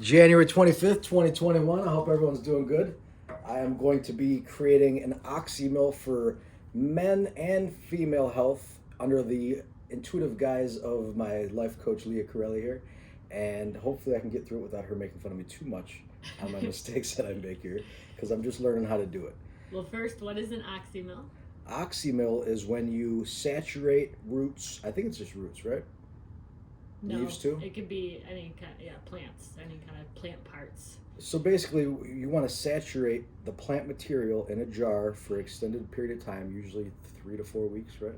January 25th, 2021. I hope everyone's doing good. I am going to be creating an oxymil for men and female health under the intuitive guise of my life coach, Leah Corelli here. And hopefully, I can get through it without her making fun of me too much on my mistakes that I make here because I'm just learning how to do it. Well, first, what is an oxymil? Oxymil is when you saturate roots. I think it's just roots, right? No, Leaves too? it could be any kind, yeah, plants, any kind of plant parts. So basically, you want to saturate the plant material in a jar for an extended period of time, usually 3 to 4 weeks, right?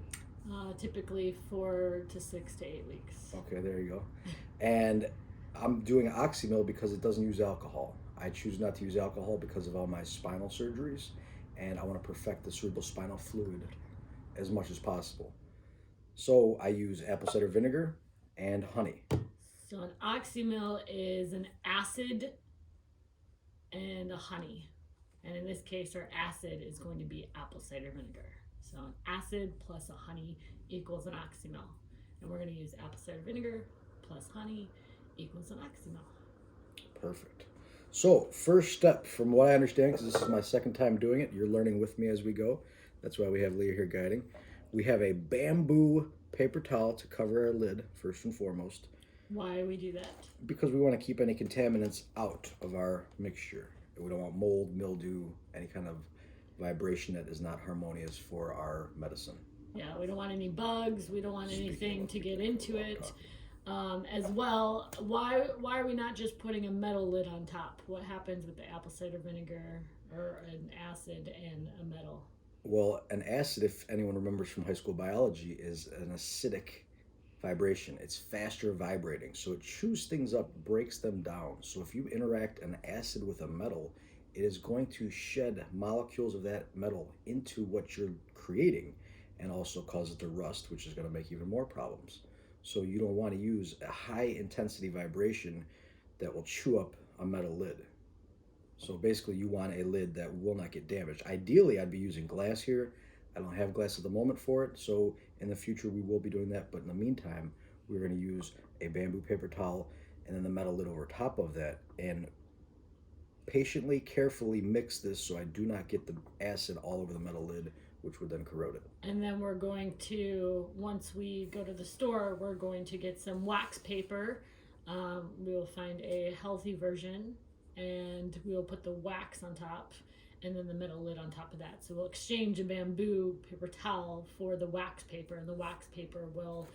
Typically 4 to 6 to 8 weeks. Okay, there you go. And I'm doing oxymil because it doesn't use alcohol. I choose not to use alcohol because of all my spinal surgeries, and I want to perfect the cerebral spinal fluid as much as possible. So I use apple cider vinegar and honey. So an oxymil is an acid and a honey. And in this case, our acid is going to be apple cider vinegar. So an acid plus a honey equals an oxymil. And we're going to use apple cider vinegar plus honey equals an oxymil. Perfect. So, first step, from what I understand, because this is my second time doing it, you're learning with me as we go. That's why we have Leah here guiding. We have a bamboo paper towel to cover our lid, first and foremost. Why do we do that? Because we want to keep any contaminants out of our mixture. We don't want mold, mildew, any kind of vibration that is not harmonious for our medicine. Yeah, we don't want any bugs. We don't want anything to get into it. As well, why are we not just putting a metal lid on top? What happens with the apple cider vinegar or an acid and a metal? Well, an acid, if anyone remembers from high school biology, is an acidic vibration. It's faster vibrating, so it chews things up, breaks them down. So if you interact an acid with a metal, it is going to shed molecules of that metal into what you're creating and also cause it to rust, which is going to make even more problems. So you don't want to use a high intensity vibration that will chew up a metal lid. So basically, you want a lid that will not get damaged. Ideally, I'd be using glass here. I don't have glass at the moment for it, so in the future we will be doing that. But in the meantime, we're going to use a bamboo paper towel and then the metal lid over top of that, and patiently, carefully mix this so I do not get the acid all over the metal lid, which would then corrode it. And then we're going to, once we go to the store, we're going to get some wax paper. We will find a healthy version and we will put the wax on top and then the metal lid on top of that. So we'll exchange a bamboo paper towel for the wax paper, and the wax paper will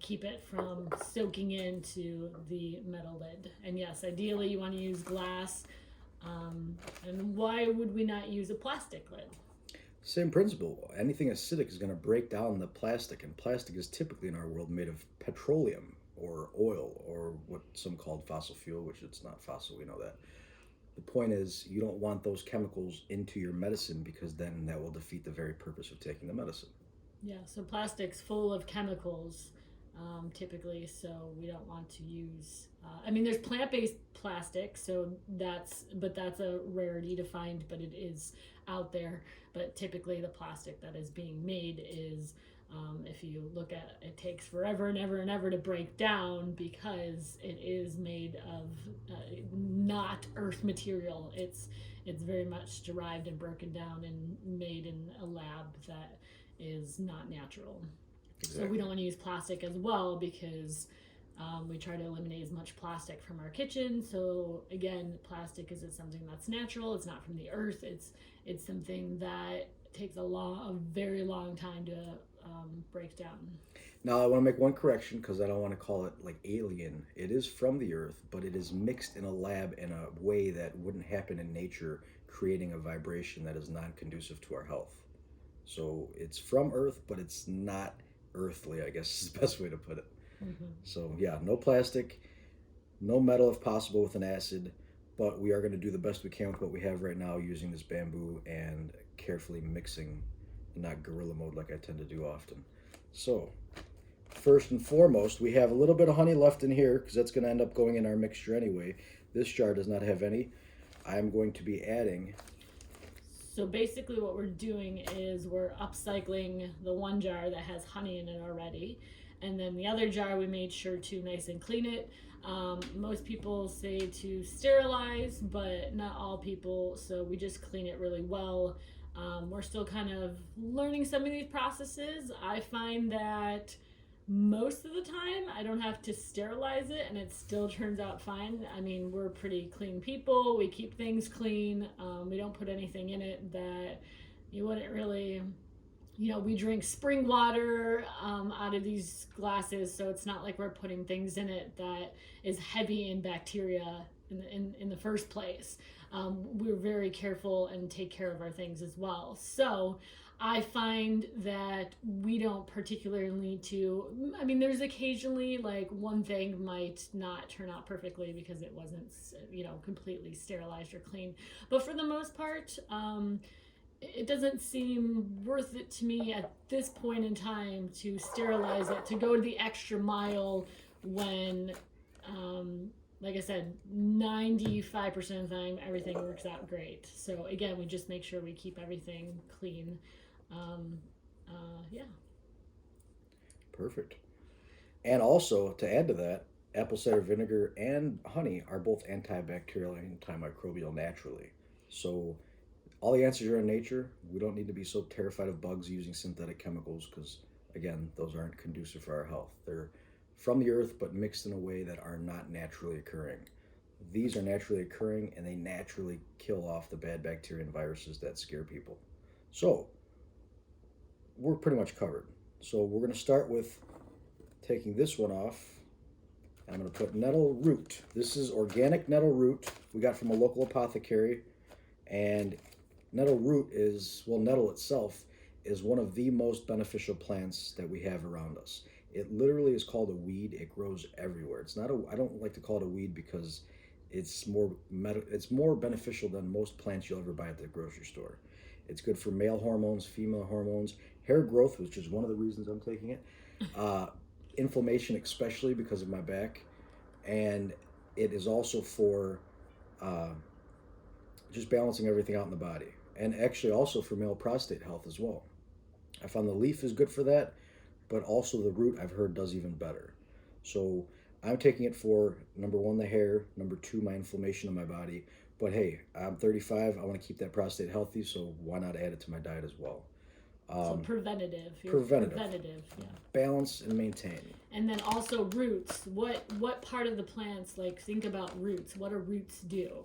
keep it from soaking into the metal lid. And yes, ideally you want to use glass. And why would we not use a plastic lid? Same principle. Anything acidic is going to break down the plastic, and plastic is typically in our world made of petroleum or oil or what some called fossil fuel, which it's not fossil, we know that. The point is, you don't want those chemicals into your medicine because then that will defeat the very purpose of taking the medicine. Yeah, so plastic's full of chemicals typically, so we don't want to use. I mean, there's plant-based plastic, so that's a rarity to find, but it is out there. But typically, the plastic that is being made is, if you look at it, takes forever and ever and ever to break down because it is made of not earth material. It's very much derived and broken down and made in a lab that is not natural. Exactly. So we don't want to use plastic as well because we try to eliminate as much plastic from our kitchen. So again, plastic is something that's natural. It's not from the earth. It's something that takes a very long time to break down. Now, I want to make one correction because I don't want to call it like alien. It is from the earth, but it is mixed in a lab in a way that wouldn't happen in nature, creating a vibration that is non-conducive to our health. So it's from earth, but it's not earthly, I guess is the best way to put it. Mm-hmm. So yeah, no plastic, no metal if possible with an acid, but we are going to do the best we can with what we have right now using this bamboo and carefully mixing, not guerrilla mode like I tend to do often. So first and foremost, we have a little bit of honey left in here because that's going to end up going in our mixture anyway. This jar does not have any. I'm going to be adding. So basically what we're doing is we're upcycling the one jar that has honey in it already. And then the other jar, we made sure to nice and clean it. Most people say to sterilize, but not all people, so we just clean it really well. We're still kind of learning some of these processes. I find that most of the time I don't have to sterilize it and it still turns out fine. I mean, we're pretty clean people. We keep things clean. We don't put anything in it that you wouldn't really, we drink spring water out of these glasses, so it's not like we're putting things in it that is heavy in bacteria in the first place. We're very careful and take care of our things as well. So I find that we don't particularly need to. I mean, there's occasionally like one thing might not turn out perfectly because it wasn't, completely sterilized or clean. But for the most part, it doesn't seem worth it to me at this point in time to sterilize it, to go the extra mile when, like I said, 95% of the time everything works out great. So again, we just make sure we keep everything clean. Yeah. Perfect. And also, to add to that, apple cider vinegar and honey are both antibacterial and antimicrobial naturally. So all the answers are in nature. We don't need to be so terrified of bugs using synthetic chemicals because, again, those aren't conducive for our health. They're from the earth but mixed in a way that are not naturally occurring. These are naturally occurring and they naturally kill off the bad bacteria and viruses that scare people. So, we're pretty much covered. So, we're going to start with taking this one off. I'm going to put nettle root. This is organic nettle root we got from a local apothecary. And nettle root nettle itself is one of the most beneficial plants that we have around us. It literally is called a weed. It grows everywhere. I don't like to call it a weed because it's more beneficial than most plants you'll ever buy at the grocery store. It's good for male hormones, female hormones, hair growth, which is one of the reasons I'm taking it. Inflammation, especially because of my back, and it is also for just balancing everything out in the body, and actually also for male prostate health as well. I found the leaf is good for that, but also the root I've heard does even better. So I'm taking it for number one, the hair, number two, my inflammation in my body. But hey, I'm 35. I want to keep that prostate healthy, so why not add it to my diet as well? So preventative. Preventative. Yeah. Balance and maintain. And then also roots. What part of the plants, like think about roots. What do roots do?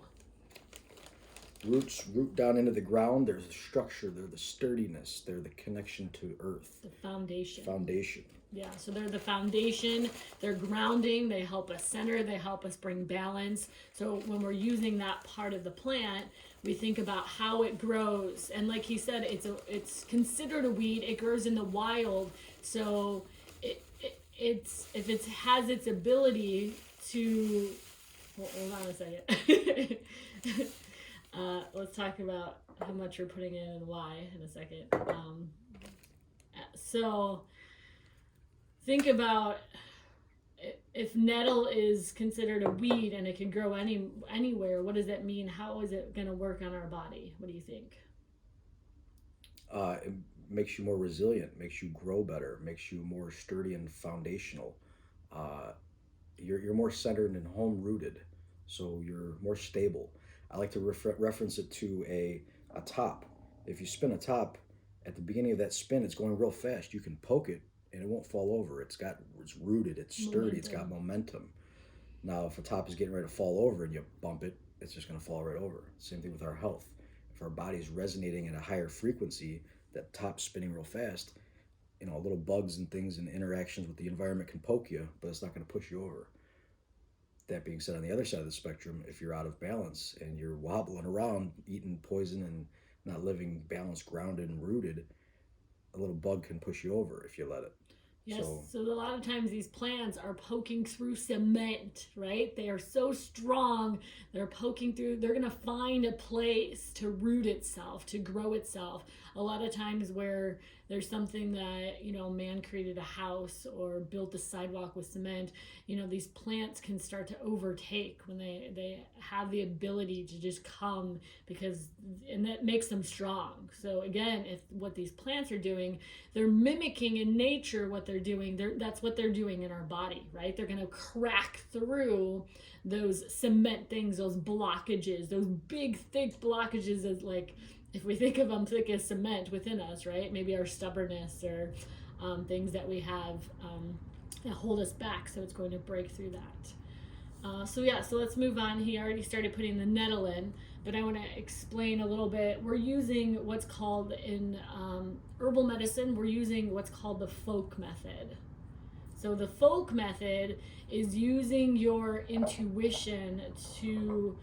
Roots root down into the ground. There's the structure, they're the sturdiness, they're the connection to earth. The foundation. Yeah, so they're the foundation, they're grounding, they help us center, they help us bring balance. So when we're using that part of the plant, we think about how it grows. And like he said, it's considered a weed, it grows in the wild. So if it has its ability to, hold on a second. Let's talk about how much you're putting in and why in a second. So think about if nettle is considered a weed and it can grow anywhere, what does that mean? How is it going to work on our body? What do you think? It makes you more resilient, makes you grow better, makes you more sturdy and foundational. You're more centered and home rooted, so you're more stable. I like to reference it to a top. If you spin a top, at the beginning of that spin, it's going real fast. You can poke it and it won't fall over. It's rooted, it's sturdy, momentum. It's got momentum. Now, if a top is getting ready to fall over and you bump it, it's just going to fall right over. Same thing with our health. If our body's resonating at a higher frequency, that top's spinning real fast, little bugs and things and interactions with the environment can poke you, but it's not going to push you over. That being said, on the other side of the spectrum, if you're out of balance and you're wobbling around, eating poison and not living balanced, grounded, and rooted, a little bug can push you over if you let it. Yes, so a lot of times these plants are poking through cement, right? They are so strong, they're poking through, they're going to find a place to root itself, to grow itself. A lot of times where there's something that, man created a house or built a sidewalk with cement. These plants can start to overtake when they have the ability to just come, and that makes them strong. So again, if what these plants are doing, they're mimicking in nature what they're doing. That's what they're doing in our body, right? They're going to crack through those cement things, those blockages, those big, thick blockages, as like, if we think of them thick as cement within us, right? Maybe our stubbornness or things that we have that hold us back. So it's going to break through that. So let's move on. He already started putting the nettle in, but I want to explain a little bit. We're using what's called in herbal medicine, we're using what's called the folk method. So the folk method is using your intuition to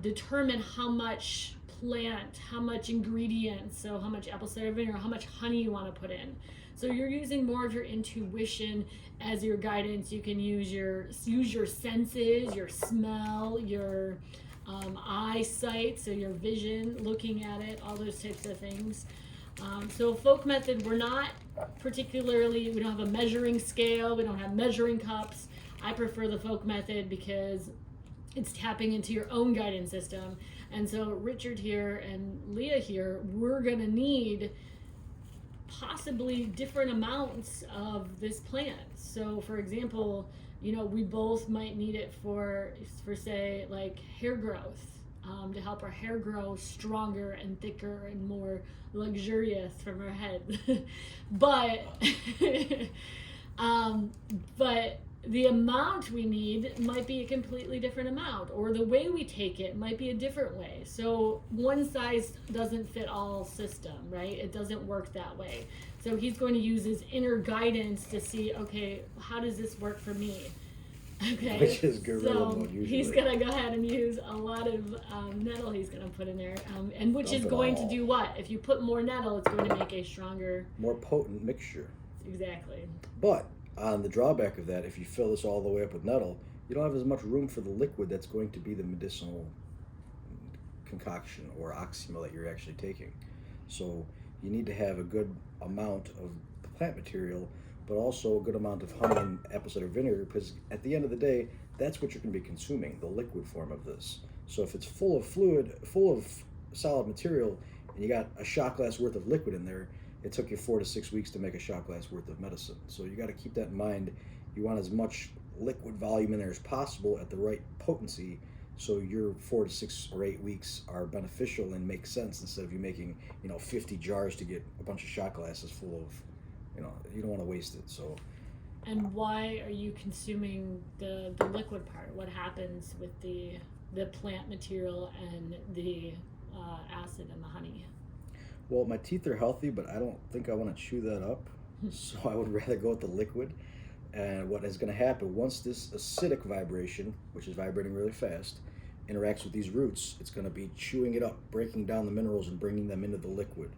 determine how much plant, how much ingredients, so how much apple cider vinegar, how much honey you want to put in. So you're using more of your intuition as your guidance. You can use your senses, your smell, your eyesight, so your vision, looking at it, all those types of things. So folk method, we don't have a measuring scale, we don't have measuring cups. I prefer the folk method because it's tapping into your own guidance system. And so Richard here and Leah here, we're going to need possibly different amounts of this plant. So for example, we both might need it for say, like hair growth, to help our hair grow stronger and thicker and more luxurious from our head. but but the amount we need might be a completely different amount, or the way we take it might be a different way. So one size doesn't fit all system, right? It doesn't work that way. So he's going to use his inner guidance to see, okay, how does this work for me? Okay, which is gorilla mode usually. He's gonna go ahead and use a lot of nettle. He's gonna put in there, and which is going to do what? If you put more nettle, it's going to make a stronger, more potent mixture. Exactly. But on the drawback of that, if you fill this all the way up with nettle, you don't have as much room for the liquid that's going to be the medicinal concoction or oxymel that you're actually taking. So you need to have a good amount of plant material, but also a good amount of honey and apple cider vinegar, because at the end of the day, that's what you're going to be consuming, the liquid form of this. So if it's full of fluid, full of solid material, and you got a shot glass worth of liquid in there, it took you 4 to 6 weeks to make a shot glass worth of medicine. So you got to keep that in mind. You want as much liquid volume in there as possible at the right potency, so your 4 to 6 or 8 weeks are beneficial and make sense, instead of you making 50 jars to get a bunch of shot glasses full of, you don't want to waste it. So. And why are you consuming the liquid part? What happens with the plant material and the acid and the honey? Well, my teeth are healthy, but I don't think I want to chew that up. So I would rather go with the liquid. And what is going to happen, once this acidic vibration, which is vibrating really fast, interacts with these roots, it's going to be chewing it up, breaking down the minerals and bringing them into the liquid.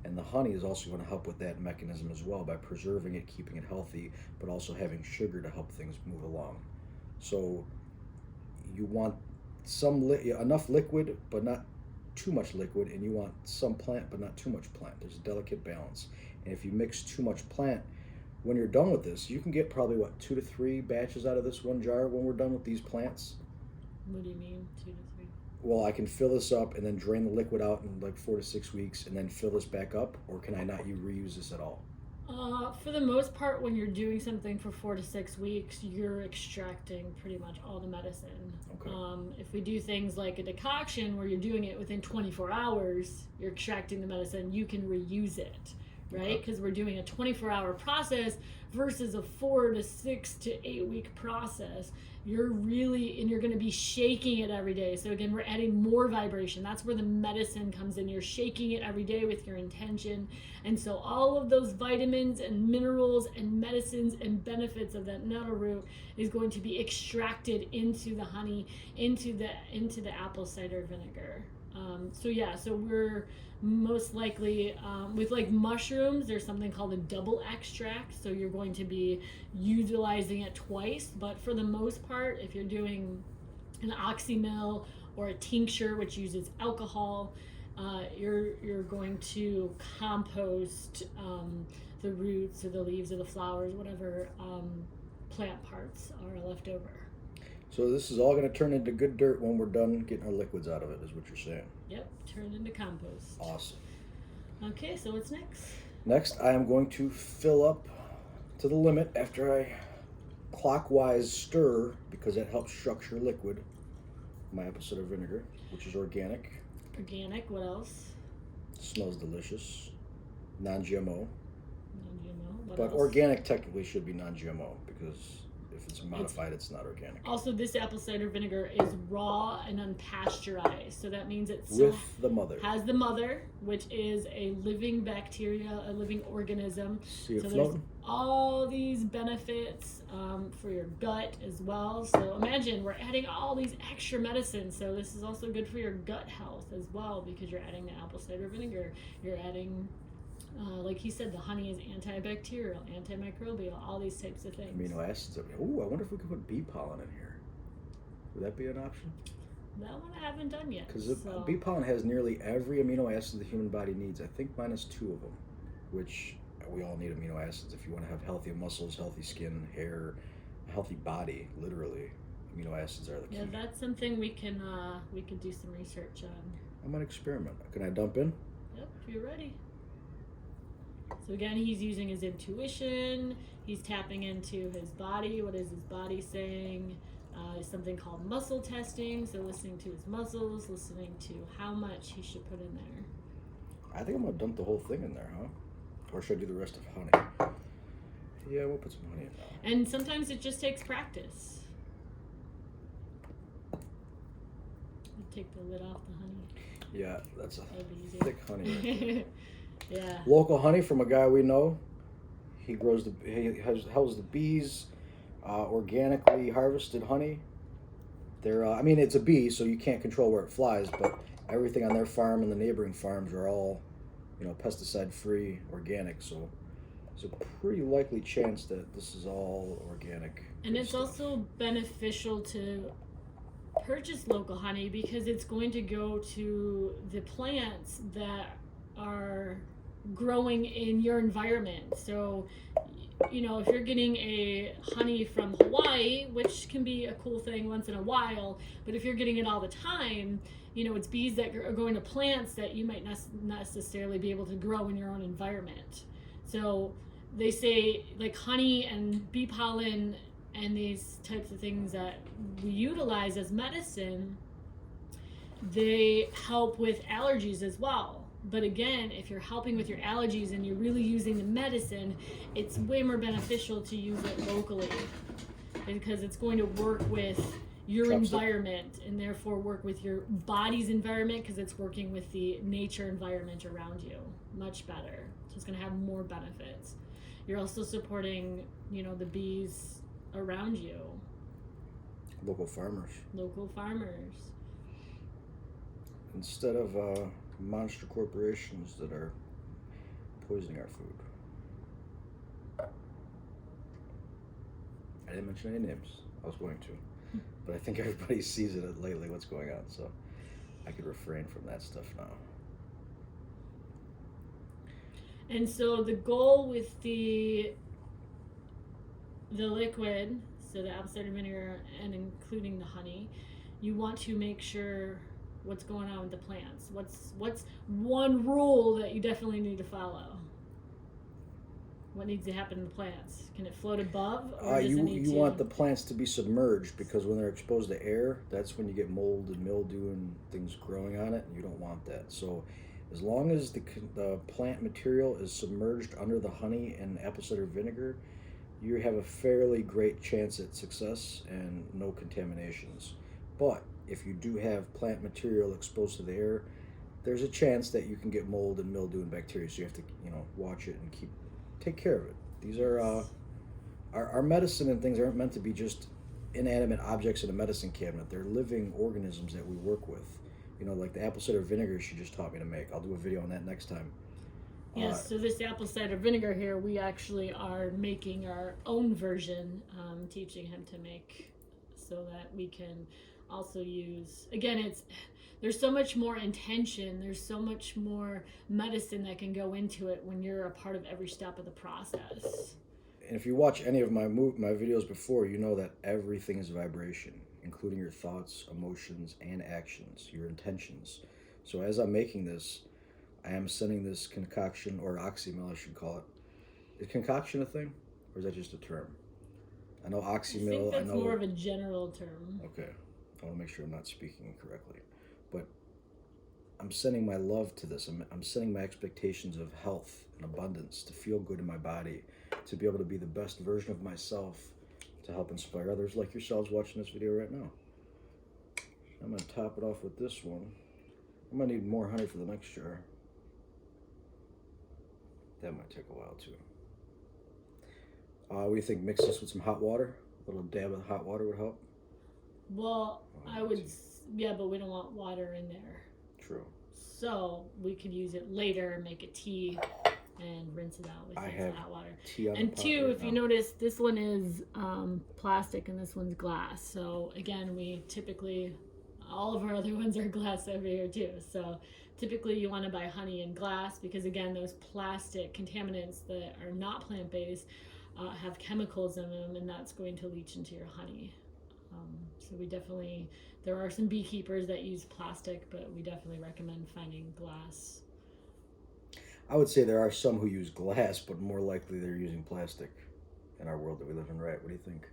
And the honey is also going to help with that mechanism as well, by preserving it, keeping it healthy, but also having sugar to help things move along. So you want enough liquid, but not too much liquid, and you want some plant but not too much plant. There's a delicate balance. And if you mix too much plant, when you're done with this, you can get probably 2 to 3 batches out of this one jar when we're done with these plants. What do you mean 2 to 3? Well, I can fill this up and then drain the liquid out in like 4 to 6 weeks and then fill this back up, or can I not reuse this at all? For the most part, when you're doing something for 4 to 6 weeks, you're extracting pretty much all the medicine. Okay. If we do things like a decoction where you're doing it within 24 hours, you're extracting the medicine, you can reuse it, right? Because we're doing a 24-hour process versus a 4 to 6 to 8 week process. You're going to be shaking it every day. So again, we're adding more vibration. That's where the medicine comes in. You're shaking it every day with your intention. And so all of those vitamins and minerals and medicines and benefits of that nettle root is going to be extracted into the honey, into the apple cider vinegar. So we're most likely, with like mushrooms, there's something called a double extract. So you're going to be utilizing it twice. But for the most part, if you're doing an oxymel or a tincture, which uses alcohol, you're going to compost the roots or the leaves or the flowers, whatever plant parts are left over. So this is all going to turn into good dirt when we're done getting our liquids out of it, is what you're saying. Yep, turn into compost. Awesome. Okay, so what's next? Next, I am going to fill up to the limit after I clockwise stir, because that helps structure liquid, my apple cider vinegar, which is organic. Organic, what else? Smells delicious. Non-GMO. Non-GMO, what But else? Organic technically should be non-GMO, because if it's modified, it's not organic. Also, this apple cider vinegar is raw and unpasteurized, so that means it still With the mother. has the mother, which is a living bacteria, a living organism. See it so floating? there's all these benefits for your gut as well. So imagine we're adding all these extra medicines. So this is also good for your gut health as well, because you're adding the apple cider vinegar. You're adding, like he said, the honey is antibacterial, antimicrobial, all these types of things. Amino acids. Ooh, I wonder if we could put bee pollen in here. Would that be an option? That one I haven't done yet. Because bee pollen has nearly every amino acid the human body needs. I think minus 2 of them, which we all need amino acids if you want to have healthy muscles, healthy skin, hair, a healthy body. Literally, amino acids are the key. Yeah, that's something we can do some research on. I might experiment. Can I dump in? Yep, if you're ready. So again, he's using his intuition. He's tapping into his body. What is his body saying? Something called muscle testing. So listening to his muscles, listening to how much he should put in there. I think I'm gonna dump the whole thing in there, huh? Or should I do the rest of honey? Yeah, we'll put some honey in now. And sometimes it just takes practice. Take the lid off the honey. Yeah, that's a That'd be easy. thick honey right there. Yeah. Local honey from a guy we know. He grows helps the bees, organically harvested honey. They're it's a bee, so you can't control where it flies, but everything on their farm and the neighboring farms are all, pesticide free, organic. So there's a pretty likely chance that this is all organic. And it's also beneficial to purchase local honey because it's going to go to the plants that are growing in your environment. So, if you're getting a honey from Hawaii, which can be a cool thing once in a while, but if you're getting it all the time, it's bees that are going to plants that you might not necessarily be able to grow in your own environment. So they say like honey and bee pollen and these types of things that we utilize as medicine, they help with allergies as well. But again, if you're helping with your allergies and you're really using the medicine, it's way more beneficial to use it locally because it's going to work with your environment and therefore work with your body's environment because it's working with the nature environment around you much better. So it's going to have more benefits. You're also supporting, the bees around you. Local farmers. Local farmers. Instead of monster corporations that are poisoning our food. I didn't mention any names. I was going to. But I think everybody sees it lately, what's going on, so I could refrain from that stuff now. And so the goal with the liquid, so the apple cider vinegar and including the honey, you want to make sure what's going on with the plants. What's one rule that you definitely need to follow? What needs to happen to the plants? Can it float above, or does it need to? You want the plants to be submerged because when they're exposed to air, that's when you get mold and mildew and things growing on it, and you don't want that. So as long as the plant material is submerged under the honey and apple cider vinegar, you have a fairly great chance at success and no contaminations. But if you do have plant material exposed to the air, there's a chance that you can get mold and mildew and bacteria. So you have to, watch it and take care of it. These are our medicine and things aren't meant to be just inanimate objects in a medicine cabinet. They're living organisms that we work with. Like the apple cider vinegar she just taught me to make. I'll do a video on that next time. Yes, so this apple cider vinegar here, we actually are making our own version, teaching him to make so that we can also use. Again, there's so much more intention, there's so much more medicine that can go into it when you're a part of every step of the process. And if you watch any of my videos before, you know that everything is vibration, including your thoughts, emotions, and actions, your intentions. So as I'm making this, I am sending this concoction, or oxymel, I should call it. Is concoction a thing, or is that just a term? I know oxymel. I think that's more of a general term. Okay, I want to make sure I'm not speaking correctly, but I'm sending my love to this. I'm sending my expectations of health and abundance, to feel good in my body, to be able to be the best version of myself, to help inspire others like yourselves watching this video right now. I'm going to top it off with this one. I'm going to need more honey for the next jar. That might take a while too. What do you think? Mix this with some hot water? A little dab of hot water would help? Well, I would, yeah, but we don't want water in there. True. So we could use it later and make a tea and rinse it out with hot water. Tea on and the pot two, right if you now. notice, this one is plastic and this one's glass. So again, we typically, all of our other ones are glass over here too. So typically you want to buy honey in glass, because again, those plastic contaminants that are not plant-based have chemicals in them, and that's going to leach into your honey. So we definitely, there are some beekeepers that use plastic, but we definitely recommend finding glass. I would say there are some who use glass, but more likely they're using plastic in our world that we live in, right? What do you think?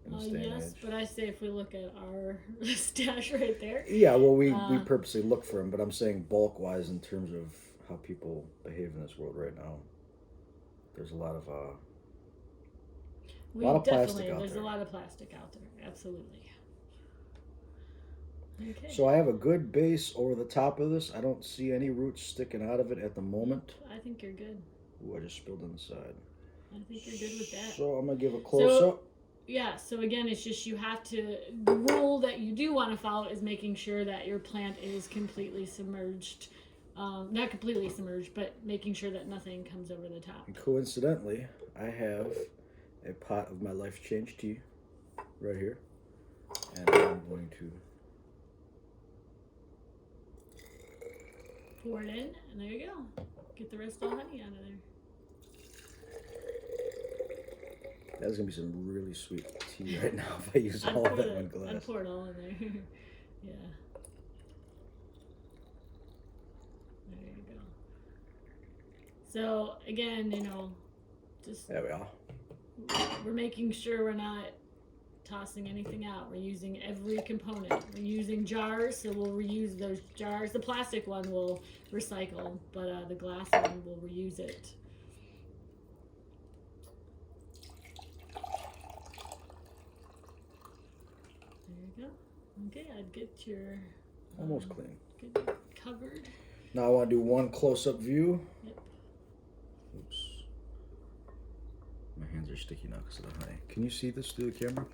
In this day and Yes, age? but I say if we look at our stash right there. Yeah, well, we purposely look for them, but I'm saying bulk-wise in terms of how people behave in this world right now. There's a lot of plastic out There's there. a lot of plastic out there, absolutely. Okay. So I have a good base over the top of this. I don't see any roots sticking out of it at the moment. I think you're good. Ooh, I just spilled on the side. I think you're good with that. So I'm going to give a close-up. Yeah, so again, it's just you have to, the rule that you do want to follow is making sure that your plant is completely submerged. Not completely submerged, but making sure that nothing comes over the top. And coincidentally, I have a pot of my life change tea right here. And I'm going to Pour it in, and there you go. Get the rest of the honey out of there. That's going to be some really sweet tea right now if I use all of that in one glass. I'd pour it all in there. Yeah. There you go. So, again, just... There we are. We're making sure we're not tossing anything out. We're using every component. We're using jars, so we'll reuse those jars. The plastic one will recycle, but the glass one will reuse it. There you go. Okay, I'd get your... Almost clean. Get it covered. Now I want to do one close-up view. Yep. Oops. My hands are sticky now because of the honey. Can you see this through the camera?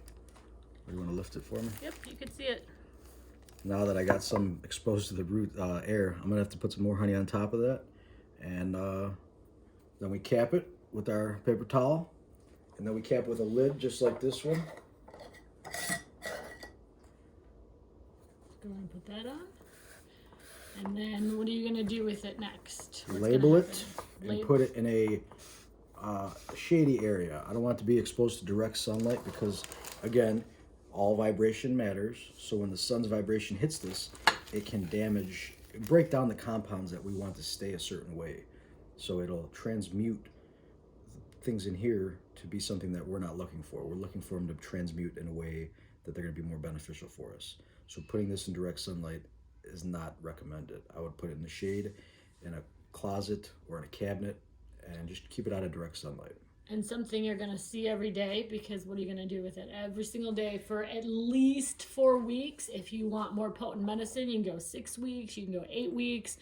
Or you want to lift it for me? Yep, you can see it. Now that I got some exposed to the root air, I'm gonna have to put some more honey on top of that, and then we cap it with our paper towel, and then we cap it with a lid just like this one. Go ahead and put that on. And then what are you gonna do with it next? What's Label gonna it happen? and put it in a shady area. I don't want it to be exposed to direct sunlight because, again, all vibration matters. So when the sun's vibration hits this, it can break down the compounds that we want to stay a certain way. So it'll transmute things in here to be something that we're not looking for. We're looking for them to transmute in a way that they're going to be more beneficial for us. So putting this in direct sunlight is not recommended. I would put it in the shade, in a closet or in a cabinet, and just keep it out of direct sunlight. And something you're going to see every day, because what are you going to do with it? Every single day for at least 4 weeks. If you want more potent medicine, you can go 6 weeks, you can go 8 weeks.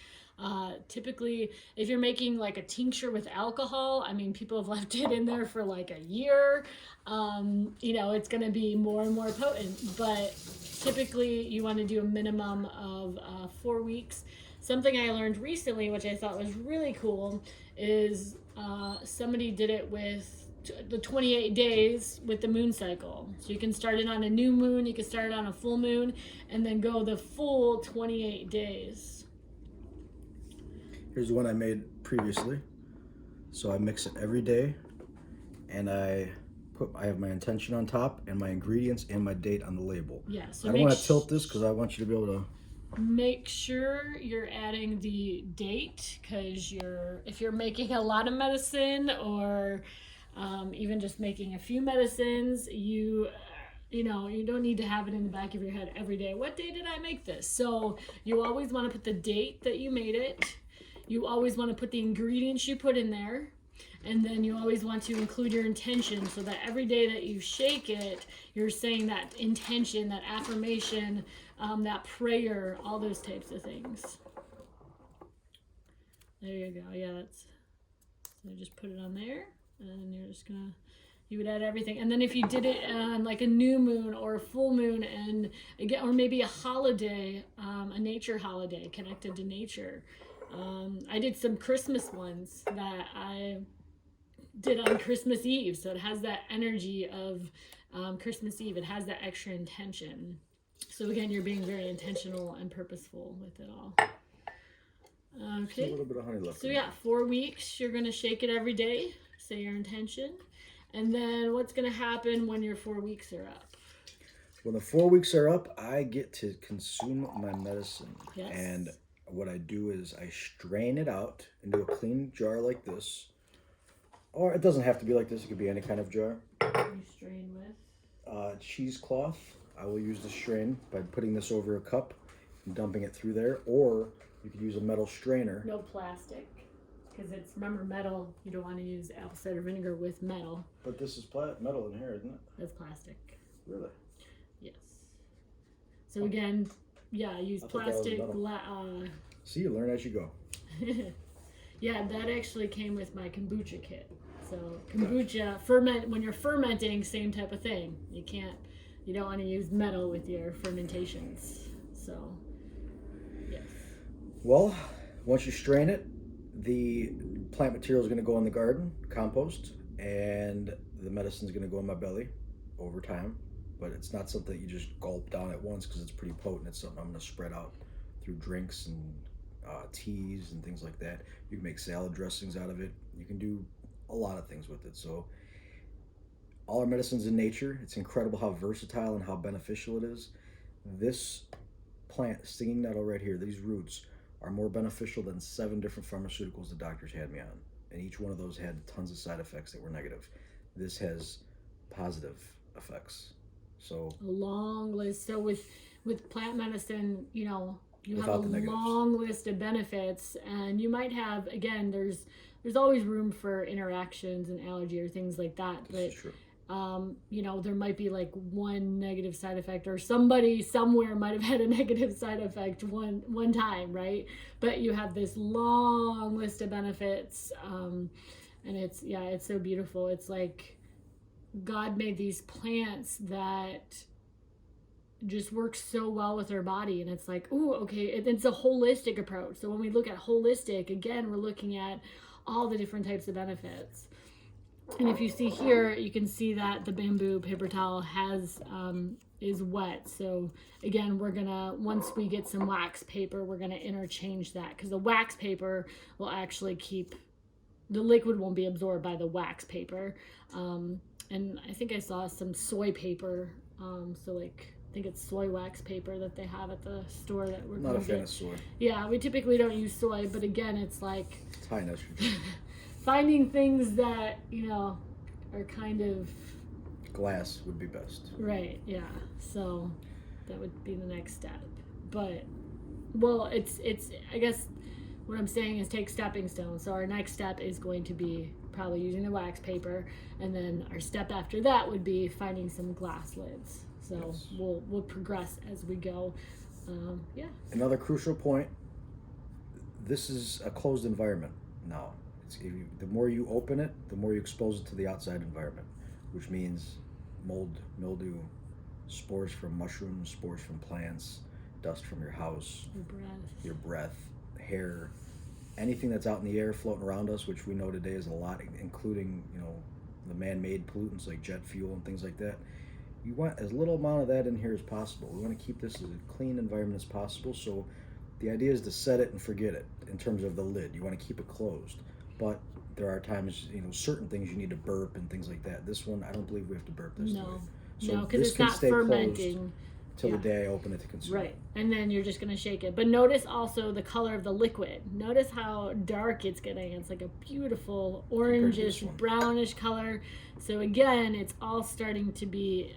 Typically, if you're making like a tincture with alcohol, I mean, people have left it in there for like a year. It's going to be more and more potent. But typically, you want to do a minimum of 4 weeks. Something I learned recently, which I thought was really cool, is somebody did it with the 28 days with the moon cycle. So you can start it on a new moon, you can start it on a full moon, and then go the full 28 days. Here's the one I made previously. So I mix it every day, and I have my intention on top and my ingredients and my date on the label. Yeah, so I don't want to tilt this because I want you to be able to make sure you're adding the date, because if you're making a lot of medicine or even just making a few medicines, you don't need to have it in the back of your head every day. What day did I make this? So you always want to put the date that you made it. You always want to put the ingredients you put in there. And then you always want to include your intention, so that every day that you shake it, you're saying that intention, that affirmation, that prayer, all those types of things. There you go. Yeah, so just put it on there, and you're just gonna, you would add everything. And then if you did it on like a new moon or a full moon, and again, or maybe a holiday, a nature holiday connected to nature. I did some Christmas ones that I did on Christmas Eve, so it has that energy of Christmas Eve. It has that extra intention. So again, you're being very intentional and purposeful with it all. Okay. A little bit of honey left. So yeah, 4 weeks. You're gonna shake it every day. Say your intention, and then what's gonna happen when your 4 weeks are up? When the 4 weeks are up, I get to consume my medicine. Yes. And what I do is I strain it out into a clean jar like this. Or it doesn't have to be like this. It could be any kind of jar. You strain with? Cheesecloth. I will use the strain by putting this over a cup and dumping it through there. Or you could use a metal strainer. No plastic. Because remember, metal, you don't want to use apple cider vinegar with metal. But this is metal in here, isn't it? That's plastic. Really? Yes. So again, yeah, use plastic. See, you learn as you go. Yeah, that actually came with my kombucha kit. So kombucha, when you're fermenting, same type of thing. You don't want to use metal with your fermentations. So, yes. Well, once you strain it, the plant material is going to go in the garden, compost, and the medicine is going to go in my belly over time. But it's not something you just gulp down at once because it's pretty potent. It's something I'm going to spread out through drinks and teas and things like that. You can make salad dressings out of it. You can do a lot of things with it. So all our medicine's in nature. It's incredible how versatile and how beneficial it is. This plant, stinging nettle right here, these roots are more beneficial than 7 different pharmaceuticals the doctors had me on. And each one of those had tons of side effects that were negative. This has positive effects. So a long list. So with plant medicine, you have a the long list of benefits, and you might have, again, there's always room for interactions and allergy or things like that. This is true. There might be like one negative side effect, or somebody somewhere might have had a negative side effect one time, right? But you have this long list of benefits, and it's so beautiful. It's like God made these plants that just work so well with our body, and it's like, ooh, okay, it's a holistic approach. So when we look at holistic, again, we're looking at all the different types of benefits. And if you see here, you can see that the bamboo paper towel is wet. So again, once we get some wax paper, we're gonna interchange that, because the wax paper will actually the liquid won't be absorbed by the wax paper. And I think I saw some soy paper. I think it's soy wax paper that they have at the store that we're not a fan of soy. Yeah, we typically don't use soy, but again, it's like it's high in estrogen. Finding things that are kind of glass would be best. Right. Yeah. So that would be the next step. But it's I guess what I'm saying is take stepping stones. So our next step is going to be probably using the wax paper, and then our step after that would be finding some glass lids. So yes. We'll progress as we go. Yeah. Another crucial point. This is a closed environment now. The more you open it, the more you expose it to the outside environment, which means mold, mildew, spores from mushrooms, spores from plants, dust from your house, your breath, hair, anything that's out in the air floating around us, which we know today is a lot, including the man-made pollutants like jet fuel and things like that. You want as little amount of that in here as possible. We want to keep this as a clean environment as possible. So the idea is to set it and forget it in terms of the lid. You want to keep it closed. But there are times, certain things you need to burp and things like that. This one, I don't believe we have to burp this way. So no, because this it's can not stay fermenting. closed till the day I open it to consume. Right, and then you're just going to shake it. But notice also the color of the liquid. Notice how dark it's getting. It's like a beautiful orangish, brownish color. So again, it's all starting to be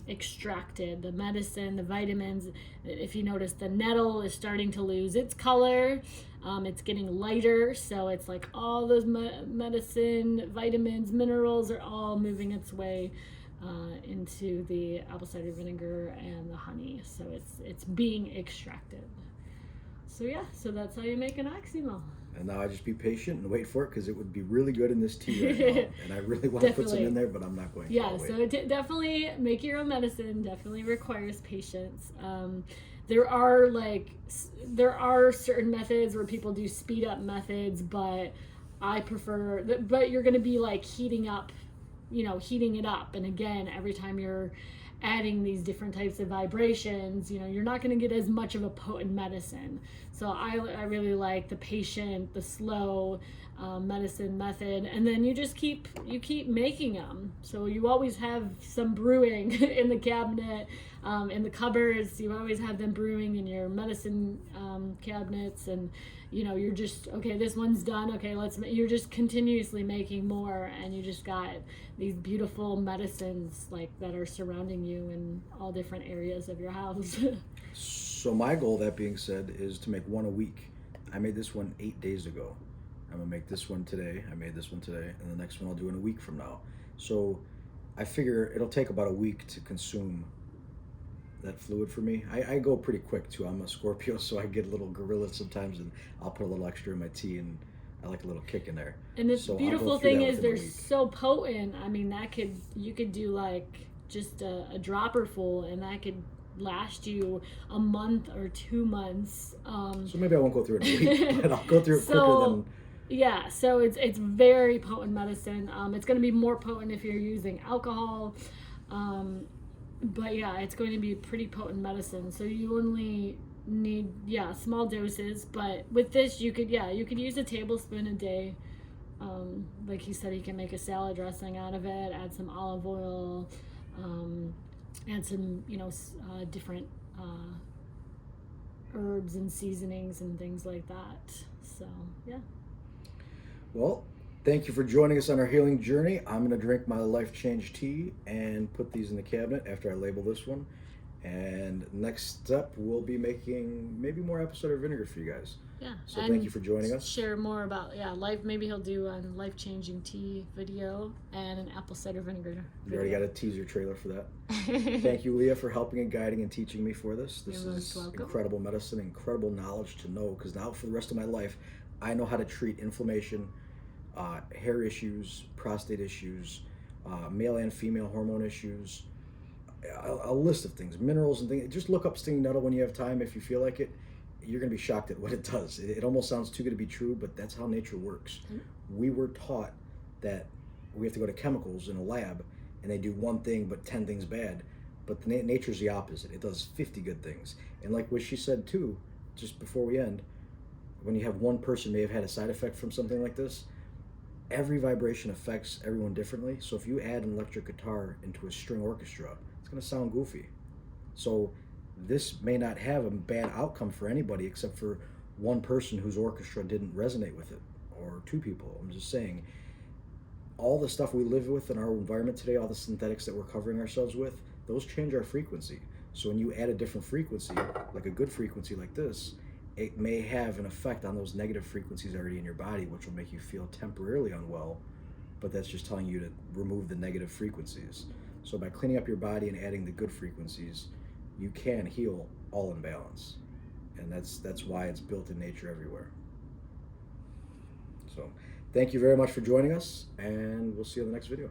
extracted. The medicine, the vitamins. If you notice, the nettle is starting to lose its color. It's getting lighter, so it's like all those medicine, vitamins, minerals are all moving its way into the apple cider vinegar and the honey. So it's being extracted. So yeah, so that's how you make an oxymel. And now I just be patient and wait for it, because it would be really good in this tea right now. And I really want to put some in there, but I'm not going to. Yeah, so definitely make your own medicine. Definitely requires patience. There are certain methods where people do speed up methods, but I prefer. But you're going to be like heating it up, and again, every time you're adding these different types of vibrations, you're not going to get as much of a potent medicine. So I really like the patient, the slow medicine method, and then you keep making them. So you always have some brewing in the cabinet, in the cupboards. You always have them brewing in your medicine cabinets, and you're just, okay, this one's done, okay, you're just continuously making more, and you just got these beautiful medicines like that are surrounding you in all different areas of your house. So my goal, that being said, is to make one a week. I made this one 8 days ago. I'm gonna make this one today. I made this one today, and the next one I'll do in a week from now. So I figure it'll take about a week to consume that fluid for me. I go pretty quick too. I'm a Scorpio, so I get a little gorilla sometimes, and I'll put a little extra in my tea, and I like a little kick in there. And the beautiful thing is they're so potent. I mean, you could do like just a dropper full, and that could last you a month or 2 months. So maybe I won't go through it in a week, but I'll go through it quicker than. Yeah, so it's very potent medicine. It's going to be more potent if you're using alcohol. But yeah, it's going to be pretty potent medicine. So you only need small doses. But with this, you could use a tablespoon a day. Like he said, he can make a salad dressing out of it. Add some olive oil. Add some different herbs and seasonings and things like that. So yeah. Well, thank you for joining us on our healing journey. I'm going to drink my Life Change tea and put these in the cabinet after I label this one. And next up, we'll be making maybe more apple cider vinegar for you guys. Yeah. So thank you for joining us. Share more about life. Maybe he'll do a life changing tea video and an apple cider vinegar video. You already got a teaser trailer for that. Thank you, Leah, for helping and guiding and teaching me for this. This is incredible medicine, incredible knowledge to know, because now for the rest of my life, I know how to treat inflammation, hair issues, prostate issues, male and female hormone issues, a list of things, minerals and things. Just look up stinging nettle when you have time, if you feel like it. You're going to be shocked at what it does. It almost sounds too good to be true, but that's how nature works. We were taught that we have to go to chemicals in a lab, and they do one thing but 10 things bad. But nature's the opposite. It does 50 good things. And like what she said too, just before we end, when you have one person may have had a side effect from something like this, every vibration affects everyone differently. So if you add an electric guitar into a string orchestra, it's going to sound goofy. So this may not have a bad outcome for anybody except for one person whose orchestra didn't resonate with it, or 2 people. I'm just saying, all the stuff we live with in our environment today, all the synthetics that we're covering ourselves with, those change our frequency. So when you add a different frequency, like a good frequency like this, it may have an effect on those negative frequencies already in your body, which will make you feel temporarily unwell, but that's just telling you to remove the negative frequencies. So by cleaning up your body and adding the good frequencies, you can heal all imbalance. And that's why it's built in nature everywhere. So thank you very much for joining us, and we'll see you in the next video.